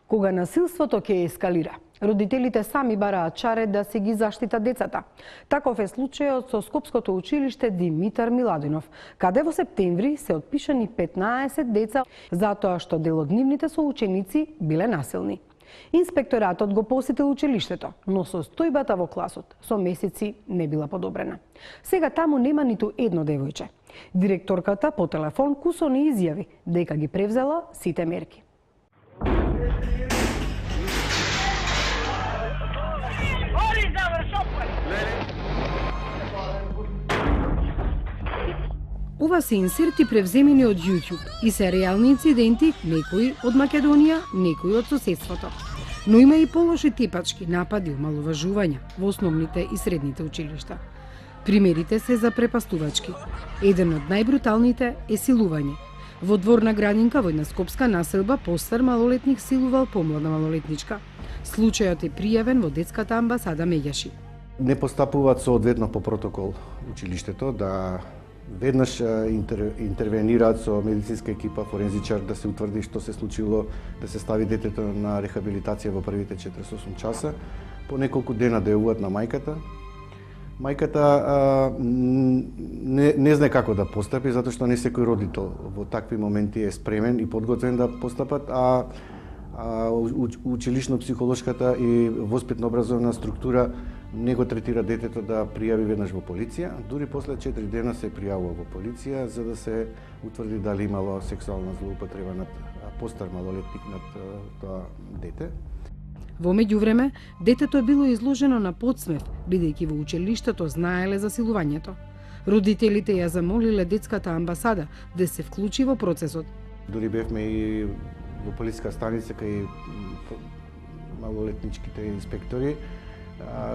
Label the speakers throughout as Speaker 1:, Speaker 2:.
Speaker 1: Кога насилството ќе ескалира, родителите сами бараат чаре да се ги заштитат децата. Таков е случајот со Скопското училиште Димитар Миладинов, каде во септември се отпишани 15 деца затоа што дел од нивните соученици биле насилни. Инспекторатот го посетил училиштето, но состојбата во класот со месеци не била подобрена. Сега таму нема ниту едно девојче. Директорката по телефон кусо не изјави дека ги превзела сите мерки. Ова се инсерти превземени од YouTube и се реални инциденти, некои од Македонија, некои од соседството. Но има и полоши тепачки, напади, омаловажувања во основните и средните училишта. Примерите се запрепастувачки. Еден од најбруталните е силување. Во дворна градинка во една скопска населба постар малолетник силувал помлада малолетничка. Случајот е пријавен во детската амбасада Меѓаши.
Speaker 2: Не постапуваат соодветно по протокол училиштето да веднаш интервенираат со медицинска екипа, форензичар да се утврди што се случило, да се стави детето на рехабилитација во првите 48 часа. По неколку дена дојавуваат на мајката. Мајката не знае како да постапи, затоа што не секој родител во такви моменти е спремен и подготвен да постапат, а училишно-психолошката и воспитно-образовна структура не го третира детето да пријави веднаш во полиција. Дури после 4 дена се пријавува во полиција за да се утврди дали имало сексуална злоупотреба над постар малолетник над тоа дете.
Speaker 1: Во меѓувреме, детето е било изложено на подсмев, бидејќи во училиштето знаеле за силувањето. Родителите ја замолиле детската амбасада да се вклучи во процесот.
Speaker 2: Дури бевме и во полиска станица кај малолетничките инспектори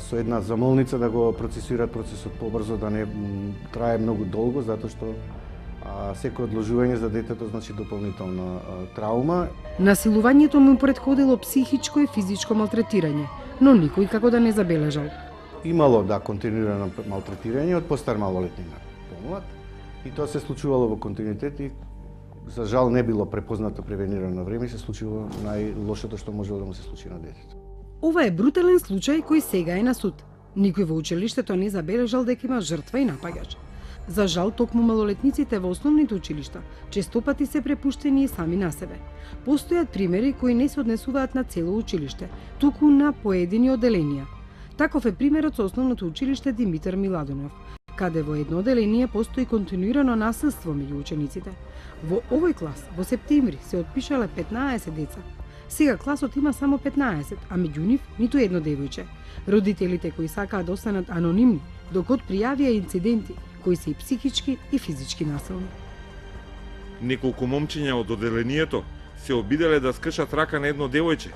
Speaker 2: со една замолница да го процесираат процесот побрзо, да не трае многу долго, затоа што секој одложување за детето значи дополнителна траума.
Speaker 1: Насилувањето му претходило психичко и физичко малтретирање, но никој како да не забележал.
Speaker 2: Имало континуирано малтретирање од постар малолетник на помлад и тоа се случувало во континуитет и за жал не било препознато, превенирано на време, се случило најлошото што можело да му се случи на детето.
Speaker 1: Ова е брутален случај кој сега е на суд. Никој во училиштето не забележал дека има жртва и напаѓач. За жал, токму малолетниците во основните училишта честопати се препуштени сами на себе. Постојат примери кои не се однесуваат на цело училиште, туку на поедини оделенија. Таков е примерот со основното училиште Димитар Миладинов, каде во едно оделение постои континуирано насилство меѓу учениците. Во овој клас во септември се отпишале 15 деца. Сега класот има само 15, а меѓу нив ниту едно девојче. Родителите кои сакаат да останат анонимни, доколку пријавија инциденти кои се и психички и физички насилни.
Speaker 3: Неколку момчиња од оделението се обиделе да скршат рака на едно девојче,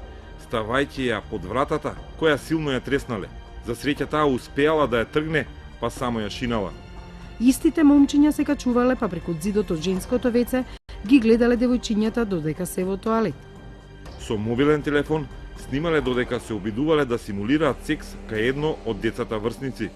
Speaker 3: ставајќи ја под вратата, која силно ја треснале. За среќа таа успеала да ја тргне, па само ја шинала.
Speaker 1: Истите момчиња се качувале, па преку зидот од женското веце ги гледале девојчињата додека се во тоалет.
Speaker 3: Со мобилен телефон снимале додека се обидувале да симулираат секс кај едно од децата врсници.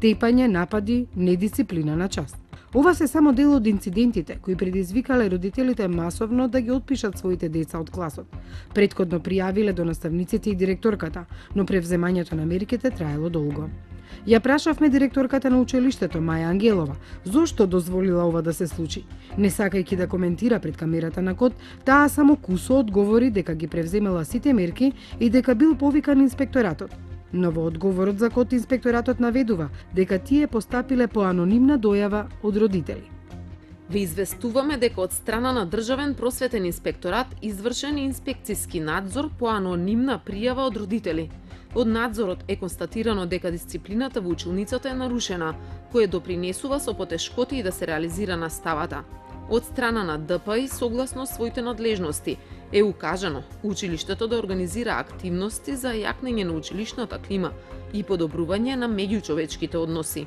Speaker 1: Тепање, напади, недисциплина на час. Ова се само дел од инцидентите кои предизвикале родителите масовно да ги отпишат своите деца од класот. Претходно пријавиле до наставниците и директорката, но превземањето на мерките траело долго. Ја прашавме директорката на училиштето Маја Ангелова зошто дозволила ова да се случи. Не сакајќи да коментира пред камерата на Код, таа само кусо одговори дека ги превземала сите мерки и дека бил повикан инспекторатот. Но во одговорот за Код инспекторатот наведува дека тие постапиле по анонимна дојава од родители.
Speaker 4: Ве известуваме дека од страна на Државен просветен инспекторат извршен инспекциски надзор по анонимна пријава од родители. Од надзорот е констатирано дека дисциплината во училницата е нарушена, кое допринесува со потешкоти да се реализира наставата. Од страна на ДПИ, согласно своите надлежности, е укажано училиштето да организира активности за јакнење на училишната клима и подобрување на меѓучовечките односи.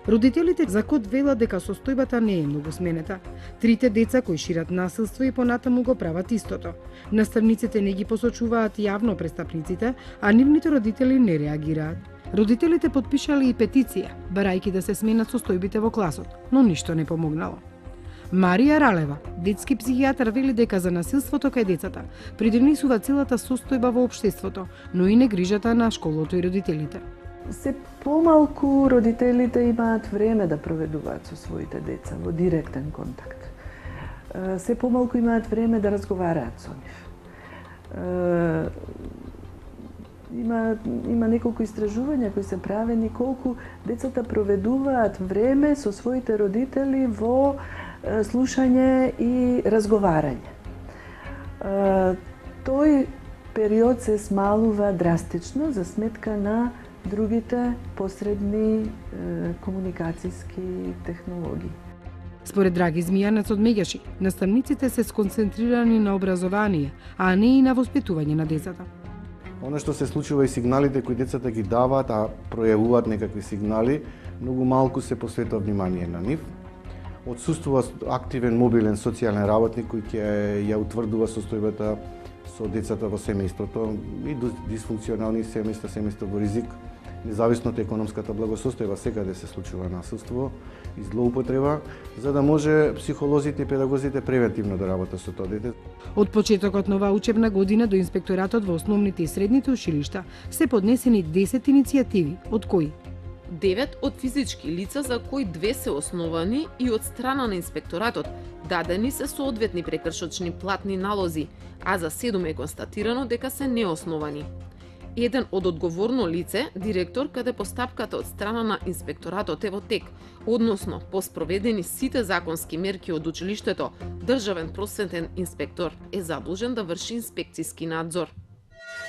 Speaker 1: Родителите за Код велат дека состојбата не е многу сменета. Трите деца кои шират насилство и понатаму го прават истото. Наставниците не ги посочуваат јавно престапниците, а нивните родители не реагираат. Родителите потпишале и петиција, барајќи да се сменат состојбите во класот, но ништо не помогнало. Марија Ралева, детски психијатар, вели дека за насилството кај децата придонесува целата состојба во општеството, но и негрижата на школото и родителите.
Speaker 5: Се помалку родителите имаат време да проведуваат со своите деца во директен контакт. Се помалку имаат време да разговараат со нив. Има неколку истражувања кои се правени колку децата проведуваат време со своите родители во слушање и разговарање. Тој период се смалува драстично за сметка на другите посредни комуникацијски технологии.
Speaker 1: Според Драги Змијанец од Меѓаши, наставниците се сконцентрирани на образование, а не и на воспитување на децата.
Speaker 2: Оно што се случува и сигналите кои децата ги даваат, а пројавуваат некакви сигнали, многу малку се посветува внимание на нив. Отсуствува активен мобилен социјален работник кој ќе ја утврдува состојбата со децата во семејството и дисфункционални семејства во ризик. Независно од економската благосостојба, секаде се случува насилство и злоупотреба, за да може психолозите и педагозите превентивно да работат со тоа дете.
Speaker 1: Од почетокот на оваа учебна година до инспекторатот во основните и средните училишта се поднесени 10 иницијативи, од кои
Speaker 4: 9 од физички лица за кои 2 се основани и од страна на инспекторатот дадени се соодветни прекршочни платни налози, а за 7 е констатирано дека се неосновани. Еден од одговорно лице, директор, каде постапката од страна на инспекторатот е во тек, односно по спроведени сите законски мерки од училиштето, државен просветен инспектор е задолжен да врши инспекцијски надзор.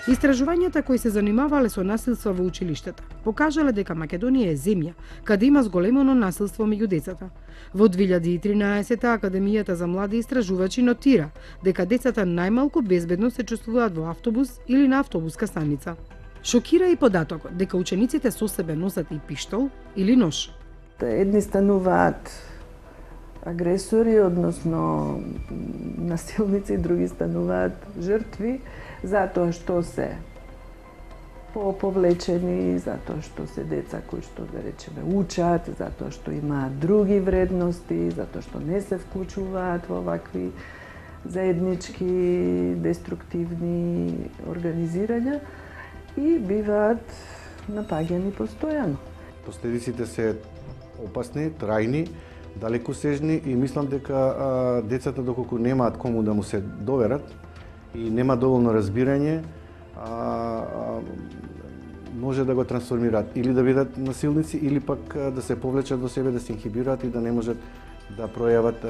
Speaker 1: Истражувањата кои се занимавале со насилство во училиштата покажале дека Македонија е земја каде има зголемено насилство меѓу децата. Во 2013 Академијата за млади истражувачи нотира дека децата најмалку безбедно се чувствуваат во автобус или на автобуска станица. Шокира и податокот дека учениците со себе носат и пиштол или нож.
Speaker 5: Едни стануваат агресори, односно насилници, други стануваат жртви, затоа што се повлечени, затоа што се деца кои што, да речеме, учат, затоа што имаат други вредности, затоа што не се вклучуваат во вакви заеднички деструктивни организирања и биваат напаѓани постојано.
Speaker 2: Последиците се опасни, трајни, далекосежни и мислам дека децата доколку немаат кому да му се доверат и нема доволно разбирање, може да го трансформираат или да бидат насилници или пак да се повлечат во себе, да се инхибираат и да не можат да пројават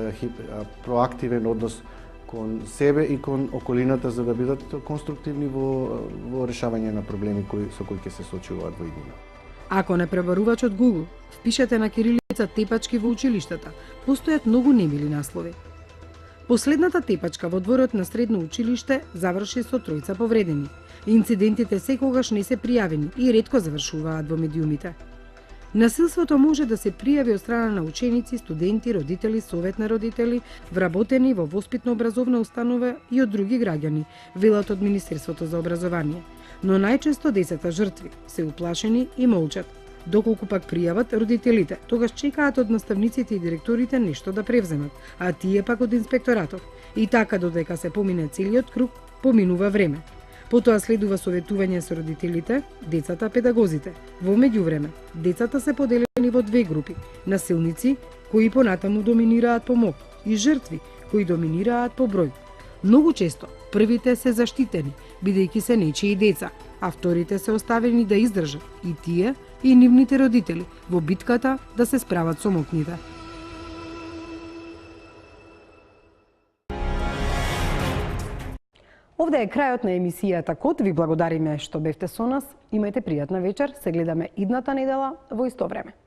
Speaker 2: проактивен однос кон себе и кон околината за да бидат конструктивни во решавање на проблеми со кои ќе се соочуваат во иднина.
Speaker 1: Ако на пребарувачот Google впишете на кирилица тепачки во училиштата, постојат многу немили наслови. Последната тепачка во дворот на средно училиште заврши со 3 повредени. Инцидентите секогаш не се пријавени и ретко завршуваат во медиумите. Насилството може да се пријави од страна на ученици, студенти, родители, совет на родители, вработени во воспитно-образовна установа и од други граѓани, велат од Министерството за образование. Но најчесто децата жртви се уплашени и молчат. Доколку пак пријават родителите, тогаш чекаат од наставниците и директорите нешто да превземат, а тие пак од инспекторатот. И така додека се помине целиот круг, поминува време. Потоа следува советување со родителите, децата, педагозите. Во меѓувреме, децата се поделени во 2 групи: насилници, кои понатаму доминираат по мок, и жртви, кои доминираат по број. Многу често, првите се заштитени, бидејќи се нечии деца, а вторите се оставени да издржат и тие, и нивните родители во битката да се справат со мокните. Овде е крајот на емисијата Код. Ви благодариме што бевте со нас. Имајте пријатна вечер. Се гледаме идната недела во исто време.